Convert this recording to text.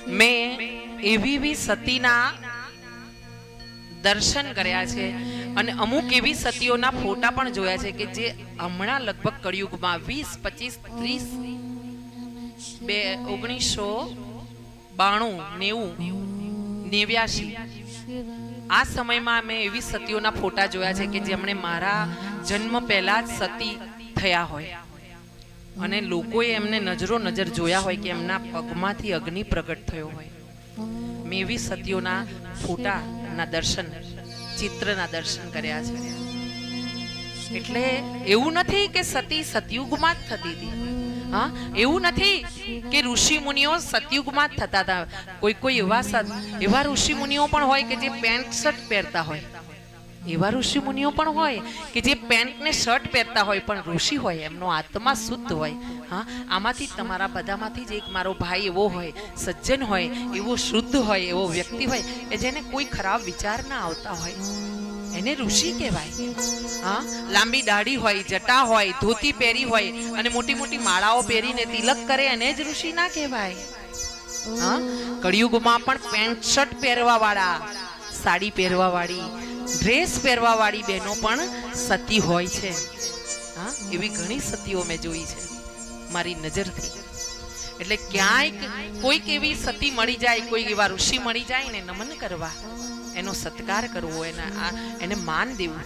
મેં એવી સતીના દર્શન કર્યા છે અને અમુક એવી સતીઓના ફોટા પણ જોયા છે કે જે હમણાં લગભગ કળિયુગમાં 20, 25, 30, 1992, 90, 89 આ સમયમાં મેં એવી સતીઓના ફોટા જોયા છે કે જેમણે મારા જન્મ પહેલા જ સતી થયા હોય અને લોકોએ એમને નજરો નજર જોયા હોય કે એમના પગમાંથી અગ્નિ પ્રગટ થયો હોય. મેં એવી સતીઓના ફોટાના દર્શન, ચિત્રના દર્શન કર્યા છે. એટલે એવું નથી કે સતી સતયુગમાં જ થતી હતી. હા, એવું નથી કે ઋષિ મુનિઓ સતયુગમાં જ થતા હતા. કોઈ એવા ઋષિ મુનિઓ પણ હોય કે જે પેન્ટ શર્ટ પહેરતા હોય. એવા ઋષિ મુનિઓ પણ હોય કે જે પેન્ટ ને શર્ટ પહેરતા હોય પણ ઋષિ હોય, એમનો આત્મા શુદ્ધ હોય. હા, આમાંથી તમારા બધામાંથી જ એક મારો ભાઈ એવો હોય, સજ્જન હોય, એવો શુદ્ધ હોય, એવો વ્યક્તિ હોય કે જેને કોઈ ખરાબ વિચાર ના આવતા હોય, એને ઋષિ કહેવાય. હા, લાંબી દાઢી હોય, જટા હોય, ધોતી પહેરી હોય અને મોટી મોટી માળાઓ પહેરીને તિલક કરે, એને જ ઋષિ ના કહેવાય. હા, કળિયુગમાં પણ પેન્ટ શર્ટ પહેરવા વાળા, સાડી પહેરવા વાળી, ડ્રેસ પહેરવા વાળી બહેનો પણ સતી હોય છે. હા, એવી ઘણી સતીઓ મેં જોઈ છે મારી નજરથી. એટલે ક્યાંય કોઈક એવી સતી મળી જાય, કોઈ એવા ઋષિ મળી જાય ને નમન કરવા, એનો સત્કાર કરવો, એને માન દેવું.